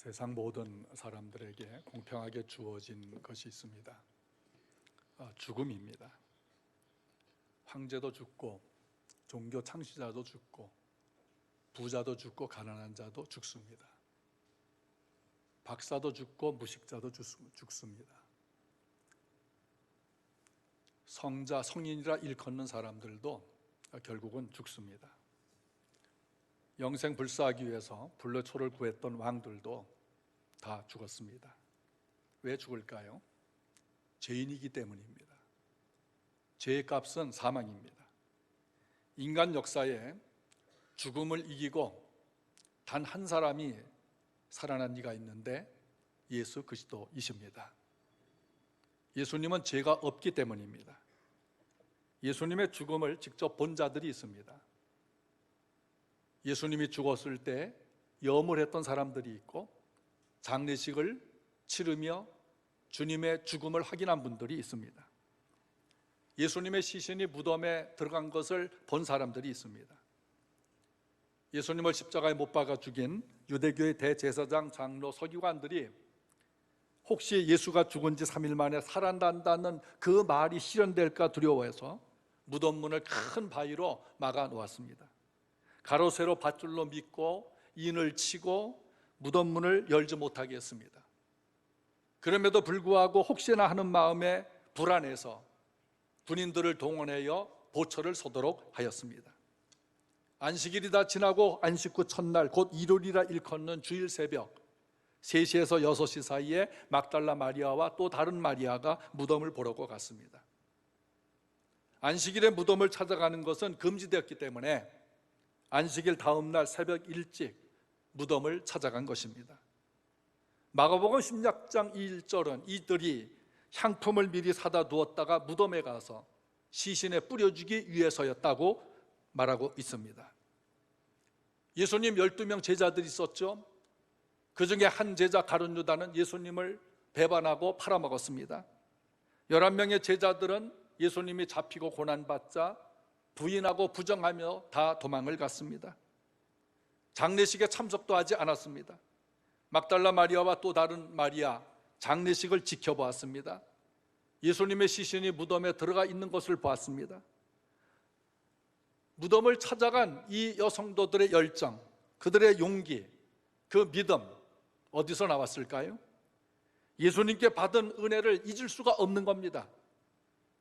세상 모든 사람들에게 공평하게 주어진 것이 있습니다. 죽음입니다. 황제도 죽고 종교 창시자도 죽고 부자도 죽고 가난한 자도 죽습니다. 박사도 죽고 무식자도 죽습니다. 성자, 성인이라 일컫는 사람들도 결국은 죽습니다. 영생 불사하기 위해서 불로초를 구했던 왕들도 다 죽었습니다. 왜 죽을까요? 죄인이기 때문입니다. 죄의 값은 사망입니다. 인간 역사에 죽음을 이기고 단 한 사람이 살아난 이가 있는데 예수 그리스도이십니다. 예수님은 죄가 없기 때문입니다. 예수님의 죽음을 직접 본 자들이 있습니다. 예수님이 죽었을 때 염을 했던 사람들이 있고 장례식을 치르며 주님의 죽음을 확인한 분들이 있습니다. 예수님의 시신이 무덤에 들어간 것을 본 사람들이 있습니다. 예수님을 십자가에 못 박아 죽인 유대교의 대제사장, 장로, 서기관들이 혹시 예수가 죽은 지 3일 만에 살아난다는 그 말이 실현될까 두려워해서 무덤 문을 큰 바위로 막아 놓았습니다. 가로세로 밧줄로 믿고 인을 치고 무덤 문을 열지 못하게 했습니다. 그럼에도 불구하고 혹시나 하는 마음에 불안해서 군인들을 동원하여 보초를 서도록 하였습니다. 안식일이 다 지나고 안식 후 첫날 곧 일요일이라 일컫는 주일 새벽 3시에서 6시 사이에 막달라 마리아와 또 다른 마리아가 무덤을 보려고 갔습니다. 안식일에 무덤을 찾아가는 것은 금지되었기 때문에 안식일 다음 날 새벽 일찍 무덤을 찾아간 것입니다. 마가복음 16장 1절은 이들이 향품을 미리 사다 두었다가 무덤에 가서 시신에 뿌려주기 위해서였다고 말하고 있습니다. 예수님 12명 제자들이 있었죠. 그 중에 한 제자 가룟 유다는 예수님을 배반하고 팔아먹었습니다. 11명의 제자들은 예수님이 잡히고 고난받자 부인하고 부정하며 다 도망을 갔습니다. 장례식에 참석도 하지 않았습니다. 막달라 마리아와 또 다른 마리아 장례식을 지켜보았습니다. 예수님의 시신이 무덤에 들어가 있는 것을 보았습니다. 무덤을 찾아간 이 여성도들의 열정, 그들의 용기, 그 믿음 어디서 나왔을까요? 예수님께 받은 은혜를 잊을 수가 없는 겁니다.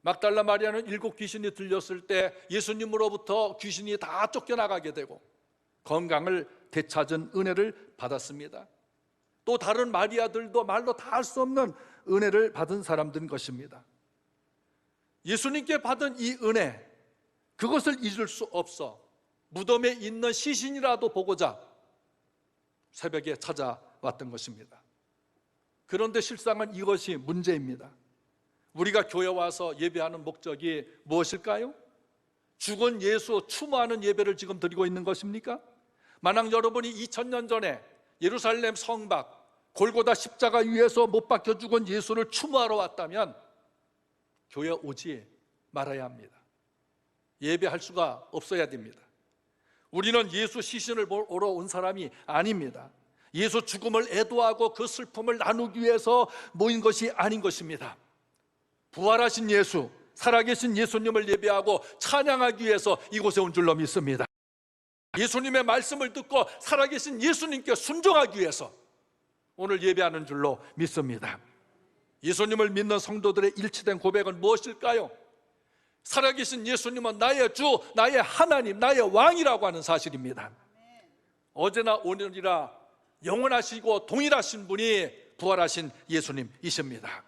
막달라 마리아는 7 귀신이 들렸을 때 예수님으로부터 귀신이 다 쫓겨나가게 되고 건강을 되찾은 은혜를 받았습니다. 또 다른 마리아들도 말로 다 할 수 없는 은혜를 받은 사람들인 것입니다. 예수님께 받은 이 은혜, 그것을 잊을 수 없어 무덤에 있는 시신이라도 보고자 새벽에 찾아왔던 것입니다. 그런데 실상은 이것이 문제입니다. 우리가 교회 와서 예배하는 목적이 무엇일까요? 죽은 예수 추모하는 예배를 지금 드리고 있는 것입니까? 만약 여러분이 2000년 전에 예루살렘 성박 골고다 십자가 위에서 못 박혀 죽은 예수를 추모하러 왔다면 교회 오지 말아야 합니다. 예배할 수가 없어야 됩니다. 우리는 예수 시신을 보러 온 사람이 아닙니다. 예수 죽음을 애도하고 그 슬픔을 나누기 위해서 모인 것이 아닌 것입니다. 부활하신 예수, 살아계신 예수님을 예배하고 찬양하기 위해서 이곳에 온 줄로 믿습니다. 예수님의 말씀을 듣고 살아계신 예수님께 순종하기 위해서 오늘 예배하는 줄로 믿습니다. 예수님을 믿는 성도들의 일치된 고백은 무엇일까요? 살아계신 예수님은 나의 주, 나의 하나님, 나의 왕이라고 하는 사실입니다. 어제나 오늘이라 영원하시고 동일하신 분이 부활하신 예수님이십니다.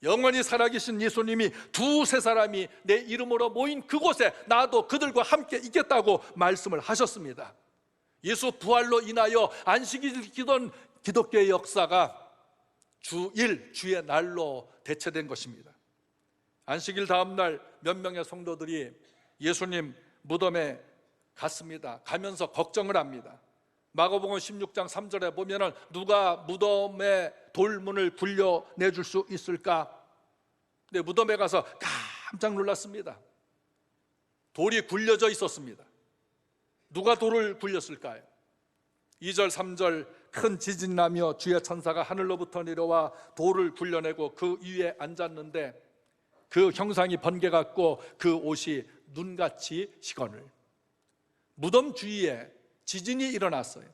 영원히 살아계신 예수님이 2-3 사람이 내 이름으로 모인 그곳에 나도 그들과 함께 있겠다고 말씀을 하셨습니다. 예수 부활로 인하여 안식일을 지키던 기독교의 역사가 주일, 주의 날로 대체된 것입니다. 안식일 다음 날 몇 명의 성도들이 예수님 무덤에 갔습니다. 가면서 걱정을 합니다. 마가복음 16장 3절에 보면은 누가 무덤의 돌문을 굴려내줄 수 있을까? 근데 무덤에 가서 깜짝 놀랐습니다. 돌이 굴려져 있었습니다. 누가 돌을 굴렸을까요? 2절 3절 큰 지진이 나며 주의 천사가 하늘로부터 내려와 돌을 굴려내고 그 위에 앉았는데 그 형상이 번개 같고 그 옷이 눈같이 시거늘. 무덤 주위에 지진이 일어났어요.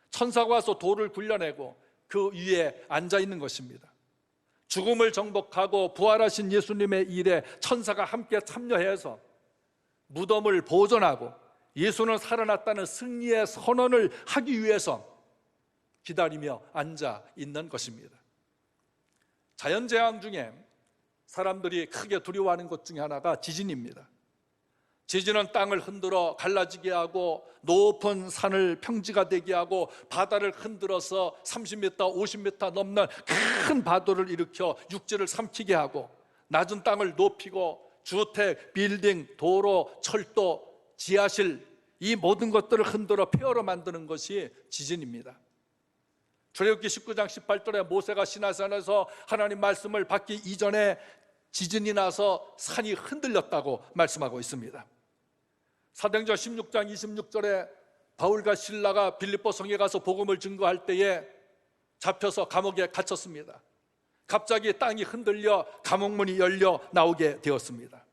천사가 와서 돌을 굴려내고 그 위에 앉아 있는 것입니다. 죽음을 정복하고 부활하신 예수님의 일에 천사가 함께 참여해서 무덤을 보존하고 예수는 살아났다는 승리의 선언을 하기 위해서 기다리며 앉아 있는 것입니다. 자연재앙 중에 사람들이 크게 두려워하는 것 중에 하나가 지진입니다. 지진은 땅을 흔들어 갈라지게 하고 높은 산을 평지가 되게 하고 바다를 흔들어서 30m, 50m 넘는 큰 파도를 일으켜 육지를 삼키게 하고 낮은 땅을 높이고 주택, 빌딩, 도로, 철도, 지하실 이 모든 것들을 흔들어 폐허로 만드는 것이 지진입니다. 출애굽기 19장 18절에 모세가 시내산에서 하나님 말씀을 받기 이전에 지진이 나서 산이 흔들렸다고 말씀하고 있습니다. 사도행전 16장 26절에 바울과 실라가 빌립보 성에 가서 복음을 증거할 때에 잡혀서 감옥에 갇혔습니다. 갑자기 땅이 흔들려 감옥문이 열려 나오게 되었습니다.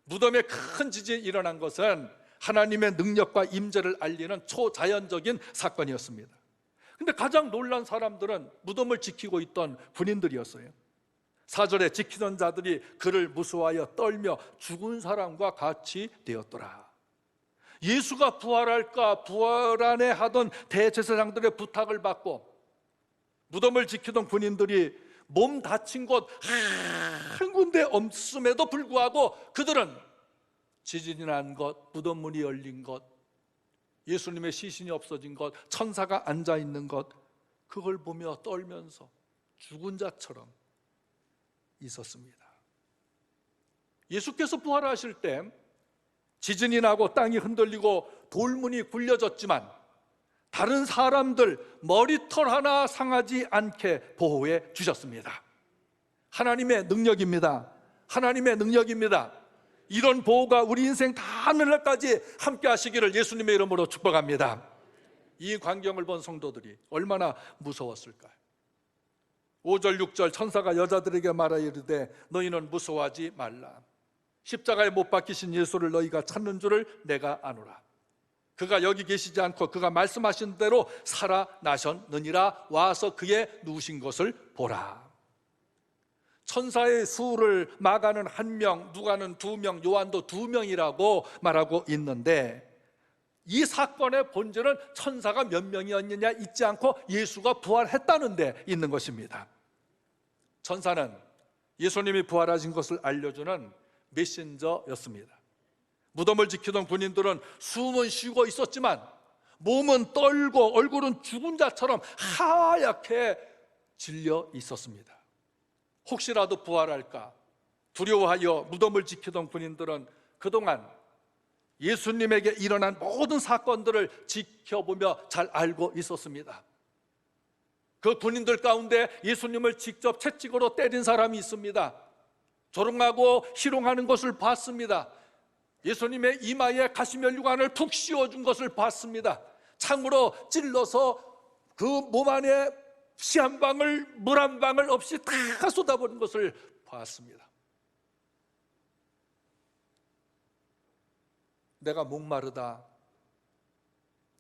무덤에 큰 지진이 일어난 것은 하나님의 능력과 임재를 알리는 초자연적인 사건이었습니다. 근데 가장 놀란 사람들은 무덤을 지키고 있던 군인들이었어요. 4절에 지키던 자들이 그를 무서워하여 떨며 죽은 사람과 같이 되었더라. 예수가 부활할까 부활하네 하던 대제사장들의 부탁을 받고 무덤을 지키던 군인들이 몸 다친 곳 한 군데 없음에도 불구하고 그들은 지진이 난 것, 무덤 문이 열린 것, 예수님의 시신이 없어진 것, 천사가 앉아있는 것, 그걸 보며 떨면서 죽은 자처럼 있었습니다. 예수께서 부활하실 때 지진이 나고 땅이 흔들리고 돌문이 굴려졌지만 다른 사람들 머리털 하나 상하지 않게 보호해 주셨습니다. 하나님의 능력입니다. 하나님의 능력입니다. 이런 보호가 우리 인생 다 하늘날까지 함께 하시기를 예수님의 이름으로 축복합니다. 이 광경을 본 성도들이 얼마나 무서웠을까요? 5절 6절 천사가 여자들에게 말하여 이르되 너희는 무서워하지 말라. 십자가에 못 박히신 예수를 너희가 찾는 줄을 내가 아노라. 그가 여기 계시지 않고 그가 말씀하신 대로 살아나셨느니라. 와서 그의 누우신 것을 보라. 천사의 수를 마가는 1명, 누가는 2명, 요한도 2명이라고 말하고 있는데 이 사건의 본질은 천사가 몇 명이었느냐 있지 않고 예수가 부활했다는 데 있는 것입니다. 천사는 예수님이 부활하신 것을 알려주는 메신저였습니다. 무덤을 지키던 군인들은 숨은 쉬고 있었지만 몸은 떨고 얼굴은 죽은 자처럼 하얗게 질려 있었습니다. 혹시라도 부활할까 두려워하여 무덤을 지키던 군인들은 그동안 예수님에게 일어난 모든 사건들을 지켜보며 잘 알고 있었습니다. 그 군인들 가운데 예수님을 직접 채찍으로 때린 사람이 있습니다. 조롱하고 희롱하는 것을 봤습니다. 예수님의 이마에 가시면류관을 푹 씌워준 것을 봤습니다. 창으로 찔러서 그 몸 안에 피 한 방울, 물 한 방울 없이 다 쏟아버린 것을 봤습니다. 내가 목마르다,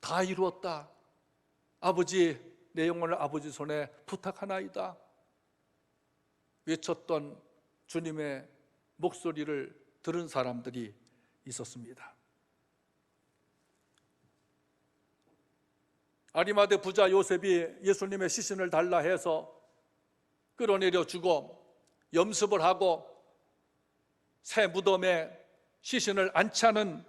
다 이루었다, 아버지 내 영혼을 아버지 손에 부탁하나이다 외쳤던 주님의 목소리를 들은 사람들이 있었습니다. 아리마대 부자 요셉이 예수님의 시신을 달라 해서 끌어내려 주고 염습을 하고 새 무덤에 시신을 안치하는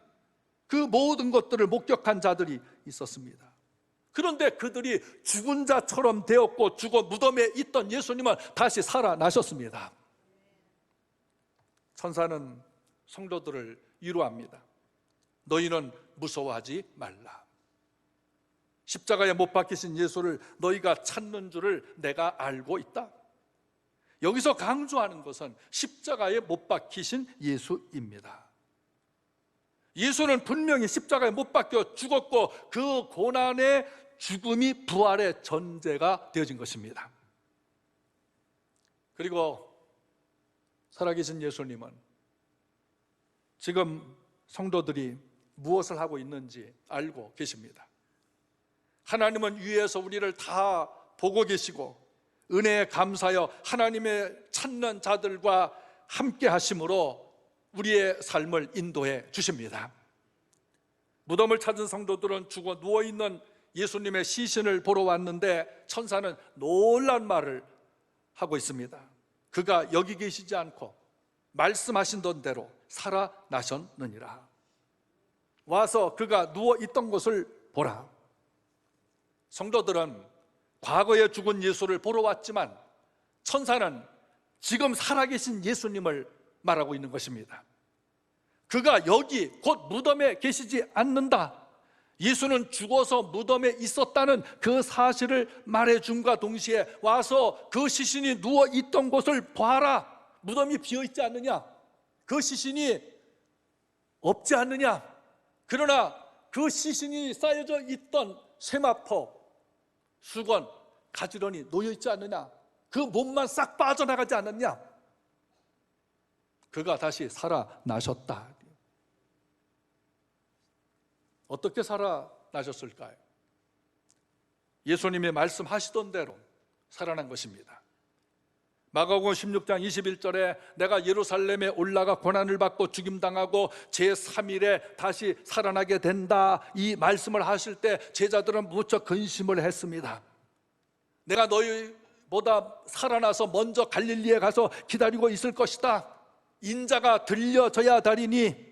그 모든 것들을 목격한 자들이 있었습니다. 그런데 그들이 죽은 자처럼 되었고 죽어 무덤에 있던 예수님은 다시 살아나셨습니다. 천사는 성도들을 위로합니다. 너희는 무서워하지 말라. 십자가에 못 박히신 예수를 너희가 찾는 줄을 내가 알고 있다. 여기서 강조하는 것은 십자가에 못 박히신 예수입니다. 예수는 분명히 십자가에 못 박혀 죽었고 그 고난의 죽음이 부활의 전제가 되어진 것입니다. 그리고 살아계신 예수님은 지금 성도들이 무엇을 하고 있는지 알고 계십니다. 하나님은 위에서 우리를 다 보고 계시고 은혜에 감사하여 하나님의 찾는 자들과 함께 하심으로 우리의 삶을 인도해 주십니다. 무덤을 찾은 성도들은 죽어 누워있는 예수님의 시신을 보러 왔는데 천사는 놀란 말을 하고 있습니다. 그가 여기 계시지 않고 말씀하신 대로 살아나셨느니라. 와서 그가 누워있던 곳을 보라. 성도들은 과거에 죽은 예수를 보러 왔지만 천사는 지금 살아계신 예수님을 말하고 있는 것입니다. 그가 여기 곧 무덤에 계시지 않는다. 예수는 죽어서 무덤에 있었다는 그 사실을 말해줌과 동시에 와서 그 시신이 누워있던 곳을 봐라. 무덤이 비어있지 않느냐? 그 시신이 없지 않느냐? 그러나 그 시신이 쌓여져 있던 세마포, 수건, 가지런히 놓여있지 않느냐? 그 몸만 싹 빠져나가지 않았냐? 그가 다시 살아나셨다. 어떻게 살아나셨을까요? 예수님이 말씀하시던 대로 살아난 것입니다. 마가복음 16장 21절에 내가 예루살렘에 올라가 고난을 받고 죽임당하고 제3일에 다시 살아나게 된다, 이 말씀을 하실 때 제자들은 무척 근심을 했습니다. 내가 너희보다 살아나서 먼저 갈릴리에 가서 기다리고 있을 것이다. 인자가 들려져야 다리니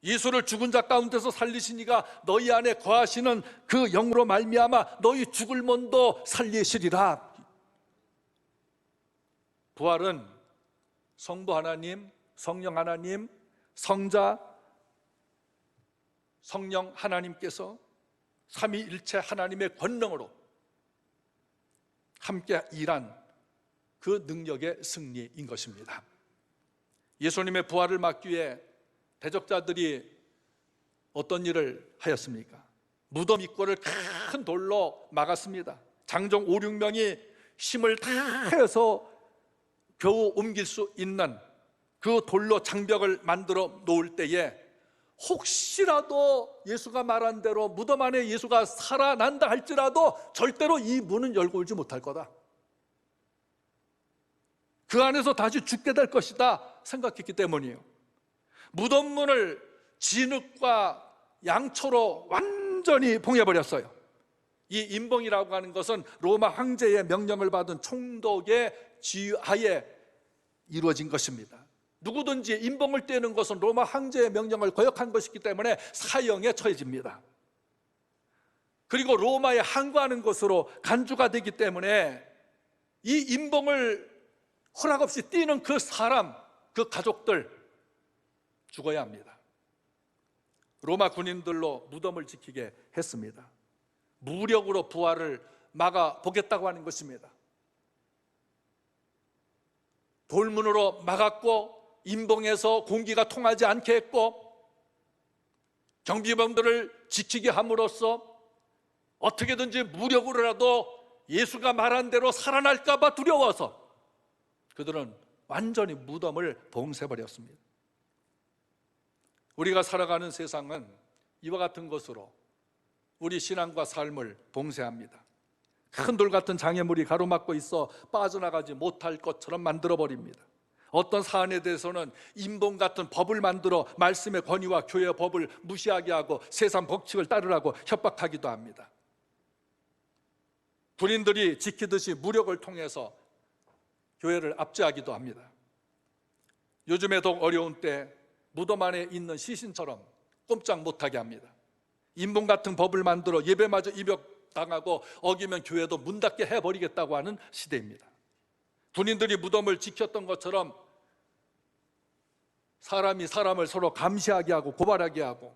예수를 죽은 자 가운데서 살리신 이가 너희 안에 거하시는 그 영으로 말미암아 너희 죽을 몸도 살리시리라. 부활은 성부 하나님, 성령 하나님, 성자, 성령 하나님께서 삼위일체 하나님의 권능으로 함께 일한 그 능력의 승리인 것입니다. 예수님의 부활을 막기 위해 대적자들이 어떤 일을 하였습니까? 무덤 입구를 큰 돌로 막았습니다. 장정 5, 6명이 힘을 다해서 겨우 옮길 수 있는 그 돌로 장벽을 만들어 놓을 때에 혹시라도 예수가 말한 대로 무덤 안에 예수가 살아난다 할지라도 절대로 이 문은 열고 오지 못할 거다, 그 안에서 다시 죽게 될 것이다 생각했기 때문이에요. 무덤문을 진흙과 양초로 완전히 봉해버렸어요. 이 임봉이라고 하는 것은 로마 황제의 명령을 받은 총독의 지휘하에 이루어진 것입니다. 누구든지 임봉을 떼는 것은 로마 황제의 명령을 거역한 것이기 때문에 사형에 처해집니다. 그리고 로마에 항거하는 것으로 간주가 되기 때문에 이 임봉을 허락 없이 띄는 그 사람, 그 가족들 죽어야 합니다. 로마 군인들로 무덤을 지키게 했습니다. 무력으로 부활을 막아보겠다고 하는 것입니다. 돌문으로 막았고 임봉에서 공기가 통하지 않게 했고 경비병들을 지키게 함으로써 어떻게든지 무력으로라도 예수가 말한 대로 살아날까 봐 두려워서 그들은 완전히 무덤을 봉쇄해버렸습니다. 우리가 살아가는 세상은 이와 같은 것으로 우리 신앙과 삶을 봉쇄합니다. 큰 돌 같은 장애물이 가로막고 있어 빠져나가지 못할 것처럼 만들어버립니다. 어떤 사안에 대해서는 인봉 같은 법을 만들어 말씀의 권위와 교회의 법을 무시하게 하고 세상 법칙을 따르라고 협박하기도 합니다. 군인들이 지키듯이 무력을 통해서 교회를 압제하기도 합니다. 요즘에 더욱 어려운 때 무덤 안에 있는 시신처럼 꼼짝 못하게 합니다. 인봉 같은 법을 만들어 예배마저 입역당하고 어기면 교회도 문 닫게 해버리겠다고 하는 시대입니다. 군인들이 무덤을 지켰던 것처럼 사람이 사람을 서로 감시하게 하고 고발하게 하고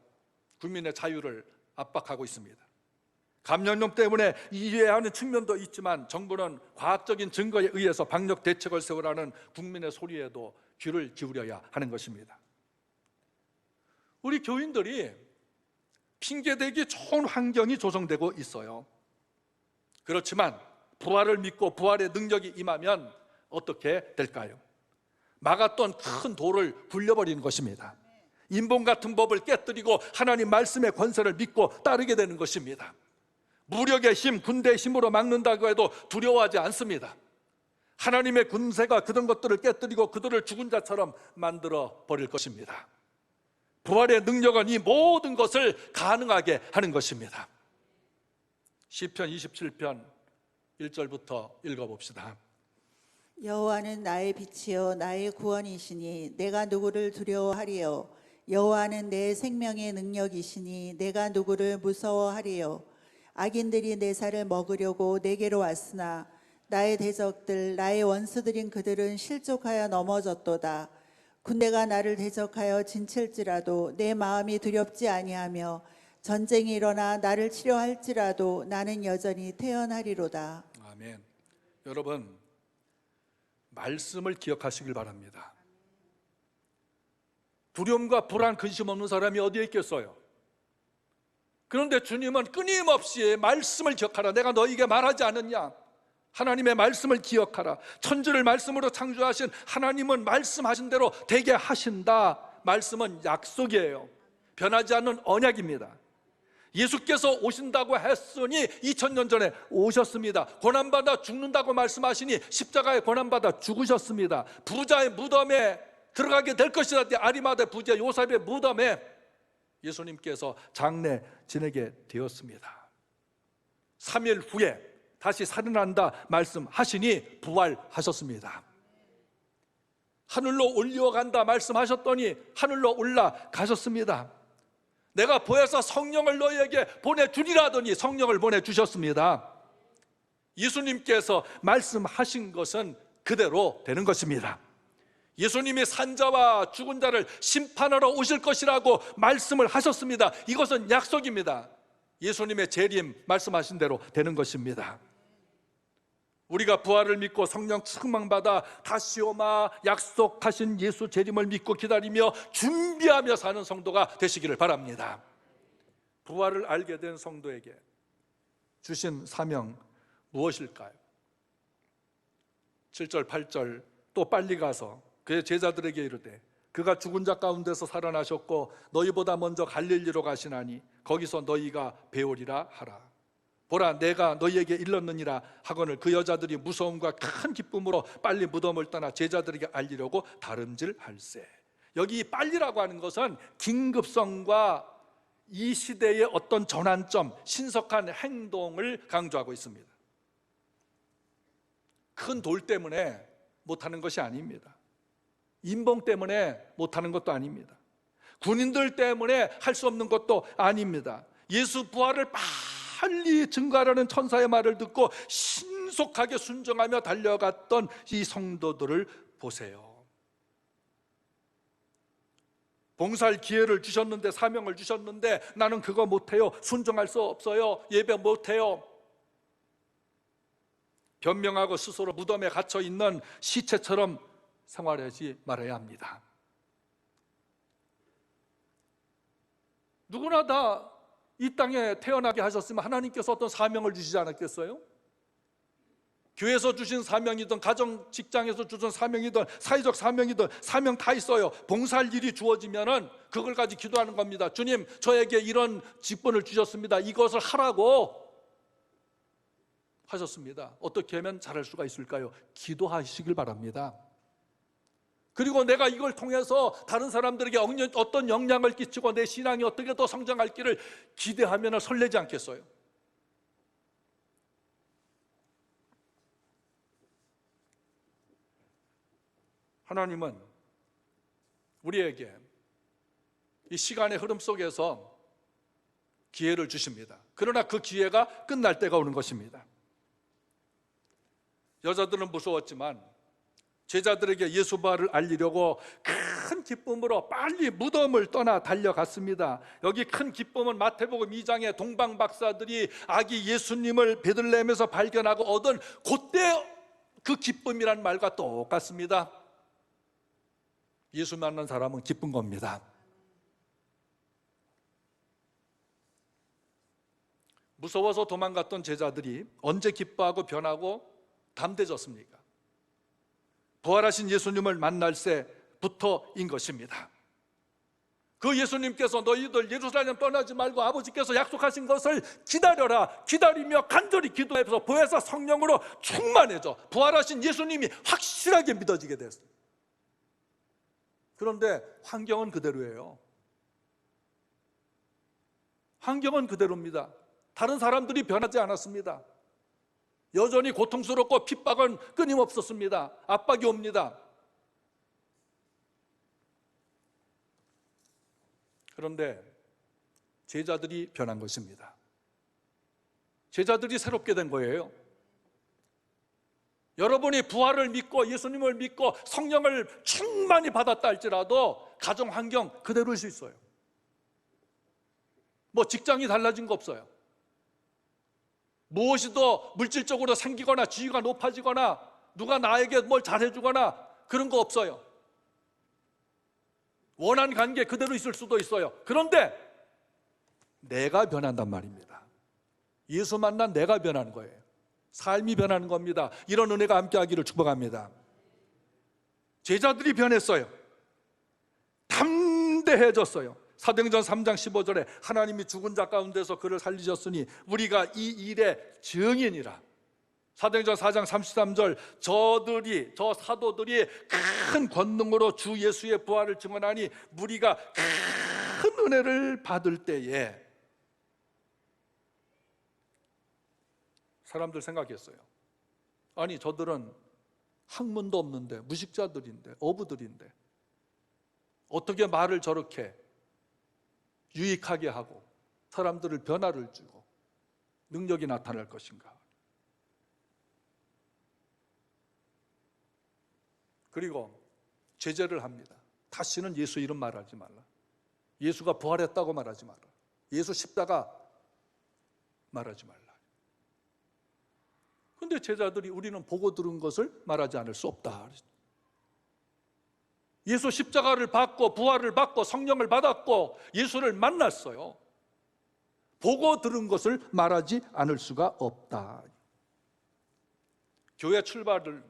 국민의 자유를 압박하고 있습니다. 감염병 때문에 이해하는 측면도 있지만 정부는 과학적인 증거에 의해서 방역 대책을 세우라는 국민의 소리에도 귀를 기울여야 하는 것입니다. 우리 교인들이 핑계대기 좋은 환경이 조성되고 있어요. 그렇지만 부활을 믿고 부활의 능력이 임하면 어떻게 될까요? 막았던 큰 돌을 굴려버리는 것입니다. 인본 같은 법을 깨뜨리고 하나님 말씀의 권세를 믿고 따르게 되는 것입니다. 무력의 힘, 군대의 힘으로 막는다고 해도 두려워하지 않습니다. 하나님의 군세가 그런 것들을 깨뜨리고 그들을 죽은 자처럼 만들어 버릴 것입니다. 부활의 능력은 이 모든 것을 가능하게 하는 것입니다. 시편 27편 1절부터 읽어봅시다. 여호와는 나의 빛이요 나의 구원이시니 내가 누구를 두려워하리요. 여호와는 내 생명의 능력이시니 내가 누구를 무서워하리요. 악인들이 내 살을 먹으려고 내게로 왔으나 나의 대적들 나의 원수들인 그들은 실족하여 넘어졌도다. 군대가 나를 대적하여 진칠지라도 내 마음이 두렵지 아니하며 전쟁이 일어나 나를 치려 할지라도 나는 여전히 태어나리로다. 아멘. 여러분, 말씀을 기억하시길 바랍니다. 두려움과 불안, 근심 없는 사람이 어디에 있겠어요? 그런데 주님은 끊임없이 말씀을 기억하라. 내가 너희에게 말하지 않았냐? 하나님의 말씀을 기억하라. 천지를 말씀으로 창조하신 하나님은 말씀하신 대로 되게 하신다. 말씀은 약속이에요. 변하지 않는 언약입니다. 예수께서 오신다고 했으니 2000년 전에 오셨습니다. 고난받아 죽는다고 말씀하시니 십자가에 고난받아 죽으셨습니다. 부자의 무덤에 들어가게 될 것이다. 아리마대 부자 요셉의 무덤에 예수님께서 장례 지내게 되었습니다. 3일 후에 다시 살아난다 말씀하시니 부활하셨습니다. 하늘로 올려간다 말씀하셨더니 하늘로 올라가셨습니다. 내가 보혜사 성령을 너희에게 보내주리라 하더니 성령을 보내주셨습니다. 예수님께서 말씀하신 것은 그대로 되는 것입니다. 예수님이 산자와 죽은 자를 심판하러 오실 것이라고 말씀을 하셨습니다. 이것은 약속입니다. 예수님의 재림 말씀하신 대로 되는 것입니다. 우리가 부활을 믿고 성령 충만받아 다시 오마 약속하신 예수 재림을 믿고 기다리며 준비하며 사는 성도가 되시기를 바랍니다. 부활을 알게 된 성도에게 주신 사명 무엇일까요? 7절 8절 또 빨리 가서 그의 제자들에게 이르되 그가 죽은 자 가운데서 살아나셨고 너희보다 먼저 갈릴리로 가시나니 거기서 너희가 배우리라 하라. 보라 내가 너희에게 일렀느니라 하거늘 그 여자들이 무서움과 큰 기쁨으로 빨리 무덤을 떠나 제자들에게 알리려고 다름질할세. 여기 빨리라고 하는 것은 긴급성과 이 시대의 어떤 전환점, 신속한 행동을 강조하고 있습니다. 큰 돌 때문에 못하는 것이 아닙니다. 인봉 때문에 못하는 것도 아닙니다. 군인들 때문에 할 수 없는 것도 아닙니다. 예수 부활을 빨리 증거하라는 천사의 말을 듣고 신속하게 순종하며 달려갔던 이 성도들을 보세요. 봉사할 기회를 주셨는데, 사명을 주셨는데 나는 그거 못해요, 순종할 수 없어요, 예배 못해요. 변명하고 스스로 무덤에 갇혀있는 시체처럼 생활하지 말아야 합니다. 누구나 다 이 땅에 태어나게 하셨으면 하나님께서 어떤 사명을 주시지 않았겠어요? 교회에서 주신 사명이든 가정 직장에서 주신 사명이든 사회적 사명이든 사명 다 있어요. 봉사할 일이 주어지면은 그걸 가지고 기도하는 겁니다. 주님, 저에게 이런 직분을 주셨습니다. 이것을 하라고 하셨습니다. 어떻게 하면 잘할 수가 있을까요? 기도하시길 바랍니다. 그리고 내가 이걸 통해서 다른 사람들에게 어떤 영향을 끼치고 내 신앙이 어떻게 더 성장할지를 기대하면 설레지 않겠어요? 하나님은 우리에게 이 시간의 흐름 속에서 기회를 주십니다. 그러나 그 기회가 끝날 때가 오는 것입니다. 여자들은 무서웠지만 제자들에게 예수 부활을 알리려고 큰 기쁨으로 빨리 무덤을 떠나 달려갔습니다. 여기 큰 기쁨은 마태복음 2장의 동방 박사들이 아기 예수님을 베들레헴에서 발견하고 얻은 그때 그 기쁨이란 말과 똑같습니다. 예수 만난 사람은 기쁜 겁니다. 무서워서 도망갔던 제자들이 언제 기뻐하고 변하고 담대해졌습니까? 부활하신 예수님을 만날 때부터인 것입니다. 그 예수님께서 너희들 예루살렘 떠나지 말고 아버지께서 약속하신 것을 기다려라. 기다리며 간절히 기도해서 보혜사 성령으로 충만해져 부활하신 예수님이 확실하게 믿어지게 됐어요. 그런데 환경은 그대로예요. 환경은 그대로입니다. 다른 사람들이 변하지 않았습니다. 여전히 고통스럽고 핍박은 끊임없었습니다. 압박이 옵니다. 그런데 제자들이 변한 것입니다. 제자들이 새롭게 된 거예요. 여러분이 부활을 믿고 예수님을 믿고 성령을 충만히 받았다 할지라도 가정 환경 그대로일 수 있어요. 뭐 직장이 달라진 거 없어요. 무엇이 더 물질적으로 생기거나 지위가 높아지거나 누가 나에게 뭘 잘해주거나 그런 거 없어요. 원한 관계 그대로 있을 수도 있어요. 그런데 내가 변한단 말입니다. 예수 만난 내가 변하는 거예요. 삶이 변하는 겁니다. 이런 은혜가 함께하기를 축복합니다. 제자들이 변했어요. 담대해졌어요. 사도행전 3장 15절에 하나님이 죽은 자 가운데서 그를 살리셨으니 우리가 이 일의 증인이라. 사도행전 4장 33절 저 사도들이 큰 권능으로 주 예수의 부활을 증언하니 무리가 큰 은혜를 받을 때에 사람들 생각했어요. 아니 저들은 학문도 없는데 무식자들인데 어부들인데 어떻게 말을 저렇게 유익하게 하고 사람들을 변화를 주고 능력이 나타날 것인가. 그리고 제재를 합니다. 다시는 예수 이름 말하지 말라. 예수가 부활했다고 말하지 말라. 예수 십자가 말하지 말라. 그런데 제자들이 우리는 보고 들은 것을 말하지 않을 수 없다. 예수 십자가를 받고 부활을 받고 성령을 받았고 예수를 만났어요. 보고 들은 것을 말하지 않을 수가 없다. 교회 출발을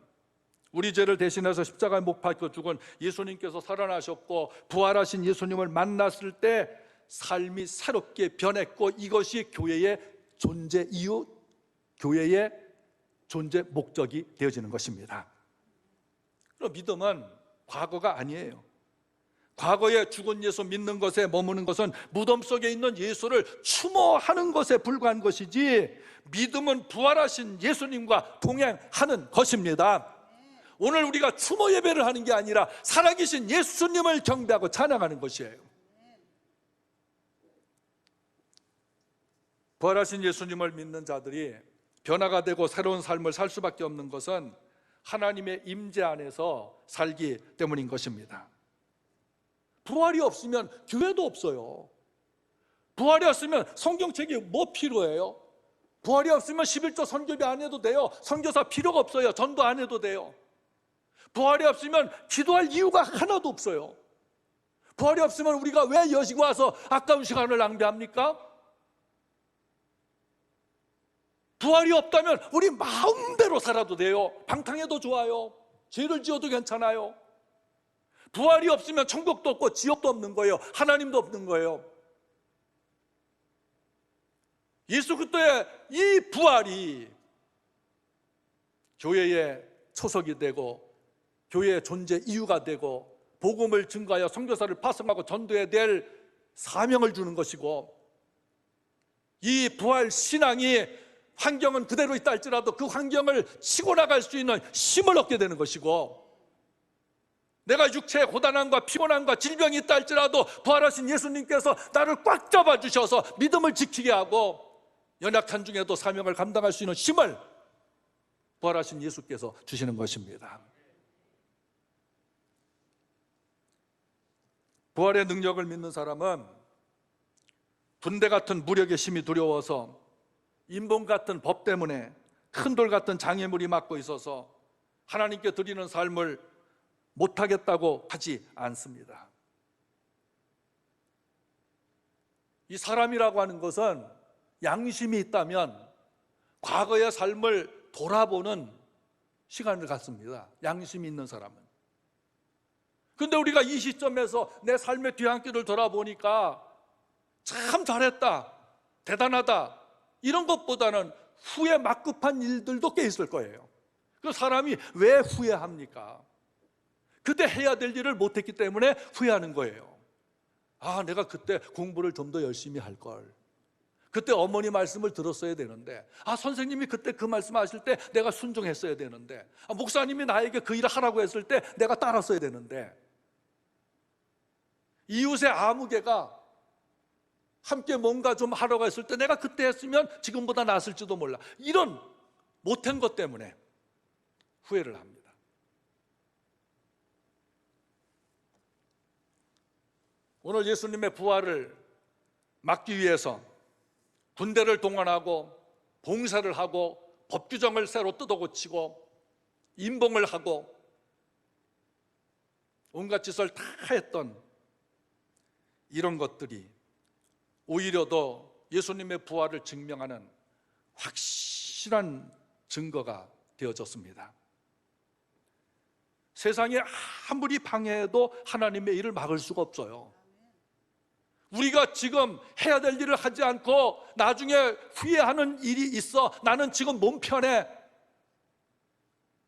우리 죄를 대신해서 십자가에 못 박혀 죽은 예수님께서 살아나셨고 부활하신 예수님을 만났을 때 삶이 새롭게 변했고 이것이 교회의 존재 이유, 교회의 존재 목적이 되어지는 것입니다. 그럼 믿음은 과거가 아니에요. 과거에 죽은 예수 믿는 것에 머무는 것은 무덤 속에 있는 예수를 추모하는 것에 불과한 것이지 믿음은 부활하신 예수님과 동행하는 것입니다. 오늘 우리가 추모 예배를 하는 게 아니라 살아계신 예수님을 경배하고 찬양하는 것이에요. 부활하신 예수님을 믿는 자들이 변화가 되고 새로운 삶을 살 수밖에 없는 것은 하나님의 임재 안에서 살기 때문인 것입니다. 부활이 없으면 교회도 없어요. 부활이 없으면 성경책이 뭐 필요해요? 부활이 없으면 11조 선교비 안 해도 돼요. 선교사 필요가 없어요. 전도 안 해도 돼요. 부활이 없으면 기도할 이유가 하나도 없어요. 부활이 없으면 우리가 왜 여기 와서 아까운 시간을 낭비합니까? 부활이 없다면 우리 마음대로 살아도 돼요. 방탕해도 좋아요. 죄를 지어도 괜찮아요. 부활이 없으면 천국도 없고 지옥도 없는 거예요. 하나님도 없는 거예요. 예수 그리스도의 이 부활이 교회의 초석이 되고 교회의 존재 이유가 되고 복음을 증거하여 선교사를 파송하고 전도해야 될 사명을 주는 것이고 이 부활 신앙이 환경은 그대로 있다 할지라도 그 환경을 치고 나갈 수 있는 힘을 얻게 되는 것이고 내가 육체의 고단함과 피곤함과 질병이 있다 할지라도 부활하신 예수님께서 나를 꽉 잡아주셔서 믿음을 지키게 하고 연약한 중에도 사명을 감당할 수 있는 힘을 부활하신 예수께서 주시는 것입니다. 부활의 능력을 믿는 사람은 군대 같은 무력의 힘이 두려워서 인본 같은 법 때문에 큰 돌 같은 장애물이 막고 있어서 하나님께 드리는 삶을 못하겠다고 하지 않습니다. 이 사람이라고 하는 것은 양심이 있다면 과거의 삶을 돌아보는 시간을 갖습니다. 양심이 있는 사람은. 근데 우리가 이 시점에서 내 삶의 뒤안길을 돌아보니까 참 잘했다, 대단하다, 이런 것보다는 후에 막급한 일들도 꽤 있을 거예요. 그 사람이 왜 후회합니까? 그때 해야 될 일을 못했기 때문에 후회하는 거예요. 아, 내가 그때 공부를 좀 더 열심히 할 걸. 그때 어머니 말씀을 들었어야 되는데, 아, 선생님이 그때 그 말씀하실 때 내가 순종했어야 되는데, 아, 목사님이 나에게 그 일을 하라고 했을 때 내가 따랐어야 되는데, 이웃의 아무개가 함께 뭔가 좀 하라고 했을 때 내가 그때 했으면 지금보다 낫을지도 몰라. 이런 못한 것 때문에 후회를 합니다. 오늘 예수님의 부활을 막기 위해서 군대를 동원하고 봉사를 하고 법규정을 새로 뜯어고치고 임봉을 하고 온갖 짓을 다 했던 이런 것들이 오히려 더 예수님의 부활을 증명하는 확실한 증거가 되어졌습니다. 세상에 아무리 방해해도 하나님의 일을 막을 수가 없어요. 우리가 지금 해야 될 일을 하지 않고 나중에 후회하는 일이 있어, 나는 지금 몸 편해,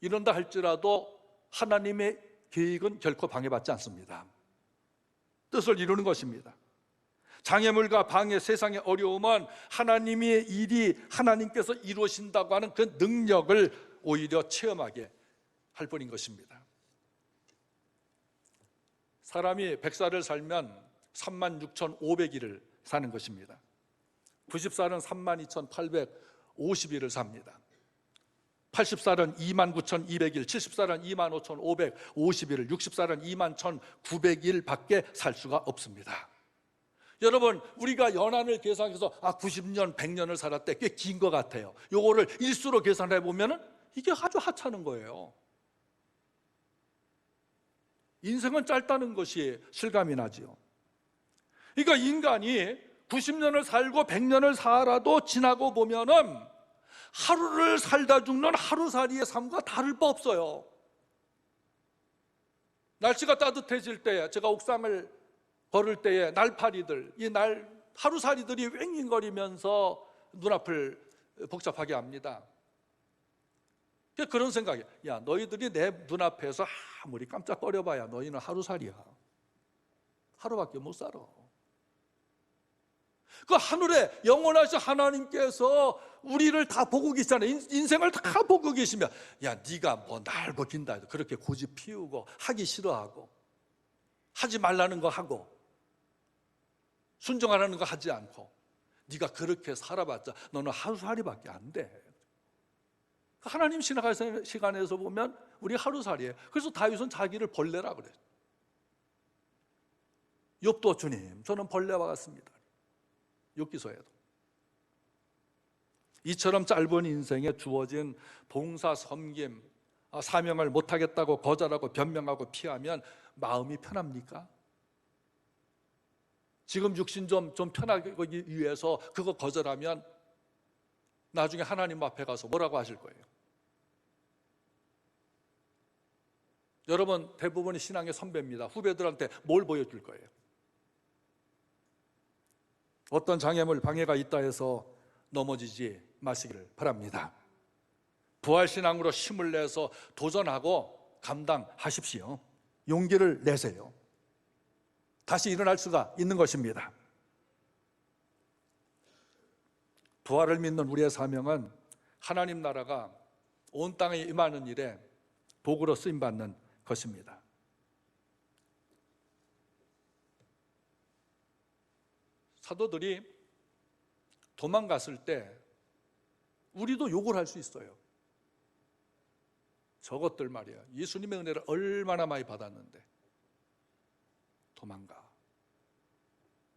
이런다 할지라도 하나님의 계획은 결코 방해받지 않습니다. 뜻을 이루는 것입니다. 장애물과 방해, 세상의 어려움은 하나님의 일이 하나님께서 이루신다고 하는 그 능력을 오히려 체험하게 할 뿐인 것입니다. 사람이 100살을 살면 36,500일을 사는 것입니다. 90살은 32,850일을 삽니다. 80살은 29,200일, 70살은 25,550일을, 60살은 21,900일밖에 살 수가 없습니다. 여러분, 우리가 연한을 계산해서 90년, 100년을 살았대, 꽤 긴 것 같아요. 요거를 일수로 계산해 보면 이게 아주 하찮은 거예요. 인생은 짧다는 것이 실감이 나지요. 그러니까 인간이 90년을 살고 100년을 살아도 지나고 보면은 하루를 살다 죽는 하루살이의 삶과 다를 바 없어요. 날씨가 따뜻해질 때, 제가 옥상을 걸을 때에 날파리들, 하루살이들이 왱왱거리면서 눈앞을 복잡하게 합니다. 그런 생각이, 야, 너희들이 내 눈앞에서 아무리 깜짝거려봐야 너희는 하루살이야. 하루밖에 못 살아. 그 하늘에 영원하신 하나님께서 우리를 다 보고 계시잖아요. 인생을 다 보고 계시면, 야, 네가 뭐 날 버틴다 해도 그렇게 고집 피우고 하기 싫어하고 하지 말라는 거 하고 순종하라는 거 하지 않고 네가 그렇게 살아봤자 너는 하루살이밖에 안 돼. 하나님 지나가는 시간에서 보면 우리 하루살이에요. 그래서 다윗은 자기를 벌레라 그래요. 욥도 주님, 저는 벌레와 같습니다. 욥기서에도 이처럼 짧은 인생에 주어진 봉사, 섬김, 사명을 못하겠다고 거절하고 변명하고 피하면 마음이 편합니까? 지금 육신 좀 편하기 위해서 그거 거절하면 나중에 하나님 앞에 가서 뭐라고 하실 거예요? 여러분, 대부분이 신앙의 선배입니다. 후배들한테 뭘 보여줄 거예요? 어떤 장애물, 방해가 있다 해서 넘어지지 마시기를 바랍니다. 부활신앙으로 힘을 내서 도전하고 감당하십시오. 용기를 내세요. 다시 일어날 수가 있는 것입니다. 부활을 믿는 우리의 사명은 하나님 나라가 온 땅에 임하는 일에 도구로 쓰임받는 것입니다. 사도들이 도망갔을 때 우리도 욕을 할 수 있어요. 저것들 말이야, 예수님의 은혜를 얼마나 많이 받았는데 도망가.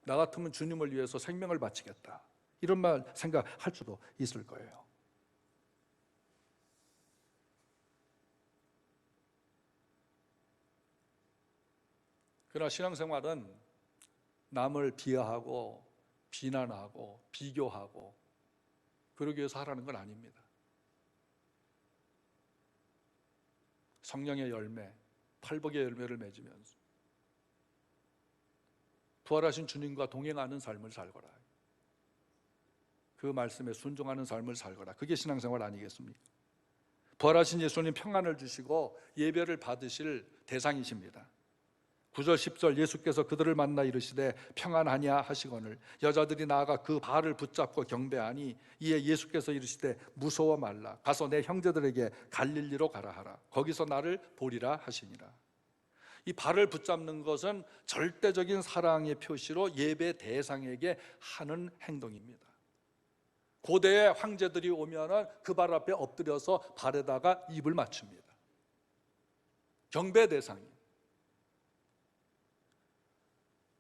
나 같으면 주님을 위해서 생명을 바치겠다, 이런 말 생각할 수도 있을 거예요. 그러나 신앙생활은 남을 비하하고 비난하고 비교하고 그러기 위해서 하라는 건 아닙니다. 성령의 열매, 팔복의 열매를 맺으면서 부활하신 주님과 동행하는 삶을 살거라. 그 말씀에 순종하는 삶을 살거라. 그게 신앙생활 아니겠습니까? 부활하신 예수님 평안을 주시고 예배를 받으실 대상이십니다. 9절 10절 예수께서 그들을 만나 이르시되 평안하냐 하시거늘 여자들이 나아가 그 발을 붙잡고 경배하니 이에 예수께서 이르시되 무서워 말라. 가서 내 형제들에게 갈릴리로 가라 하라. 거기서 나를 보리라 하시니라. 이 발을 붙잡는 것은 절대적인 사랑의 표시로 예배 대상에게 하는 행동입니다. 고대의 황제들이 오면은 그 발 앞에 엎드려서 발에다가 입을 맞춥니다. 경배 대상이에요.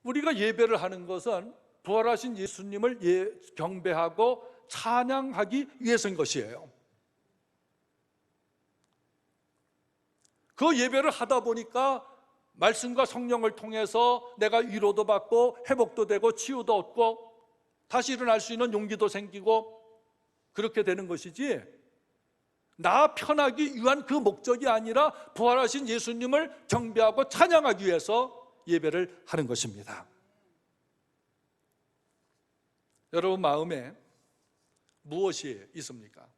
우리가 예배를 하는 것은 부활하신 예수님을 경배하고 찬양하기 위해서인 것이에요. 그 예배를 하다 보니까 말씀과 성령을 통해서 내가 위로도 받고 회복도 되고 치유도 얻고 다시 일어날 수 있는 용기도 생기고 그렇게 되는 것이지, 나 편하기 위한 그 목적이 아니라 부활하신 예수님을 경배하고 찬양하기 위해서 예배를 하는 것입니다. 여러분 마음에 무엇이 있습니까?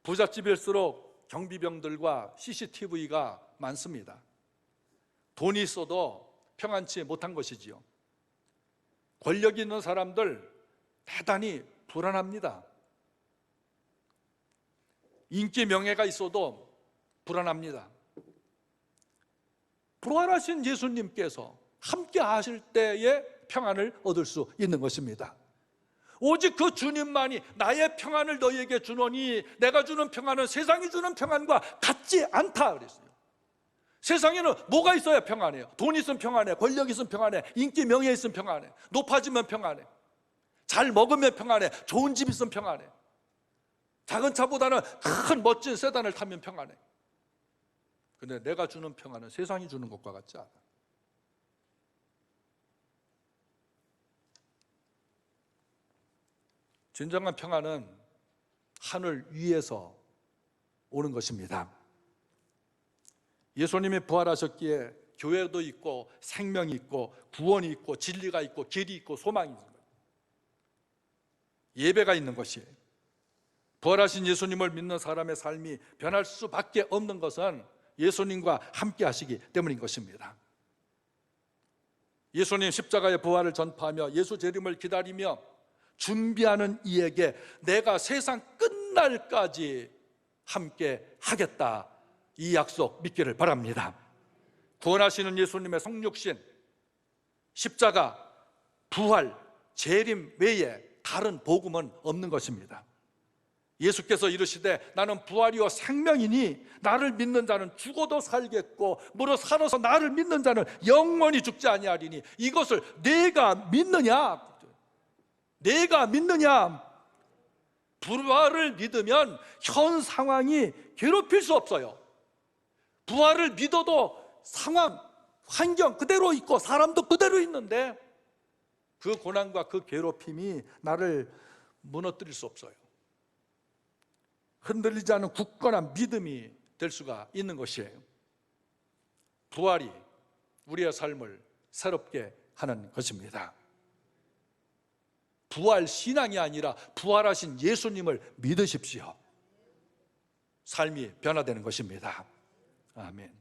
부잣집일수록 경비병들과 CCTV가 많습니다. 돈이 있어도 평안치 못한 것이지요. 권력이 있는 사람들 대단히 불안합니다. 인기 명예가 있어도 불안합니다. 부활하신 예수님께서 함께 하실 때에 평안을 얻을 수 있는 것입니다. 오직 그 주님만이 나의 평안을 너희에게 주노니 내가 주는 평안은 세상이 주는 평안과 같지 않다 그랬어요. 세상에는 뭐가 있어야 평안해요? 돈 있으면 평안해, 권력 있으면 평안해, 인기 명예 있으면 평안해, 높아지면 평안해, 잘 먹으면 평안해, 좋은 집 있으면 평안해, 작은 차보다는 큰 멋진 세단을 타면 평안해. 근데 내가 주는 평안은 세상이 주는 것과 같지 않아. 진정한 평안은 하늘 위에서 오는 것입니다. 예수님이 부활하셨기에 교회도 있고 생명이 있고 구원이 있고 진리가 있고 길이 있고 소망이 있는 거예요. 예배가 있는 것이에요. 부활하신 예수님을 믿는 사람의 삶이 변할 수밖에 없는 것은 예수님과 함께 하시기 때문인 것입니다. 예수님 십자가의 부활을 전파하며 예수 재림을 기다리며 준비하는 이에게 내가 세상 끝날까지 함께 하겠다, 이 약속 믿기를 바랍니다. 구원하시는 예수님의 성육신, 십자가, 부활, 재림 외에 다른 복음은 없는 것입니다. 예수께서 이르시되 나는 부활이요 생명이니 나를 믿는 자는 죽어도 살겠고 무릇 살아서 나를 믿는 자는 영원히 죽지 아니하리니 이것을 내가 믿느냐? 내가 믿느냐? 부활을 믿으면 현 상황이 괴롭힐 수 없어요. 부활을 믿어도 상황, 환경 그대로 있고 사람도 그대로 있는데 그 고난과 그 괴롭힘이 나를 무너뜨릴 수 없어요. 흔들리지 않은 굳건한 믿음이 될 수가 있는 것이에요. 부활이 우리의 삶을 새롭게 하는 것입니다. 부활 신앙이 아니라 부활하신 예수님을 믿으십시오. 삶이 변화되는 것입니다. 아멘.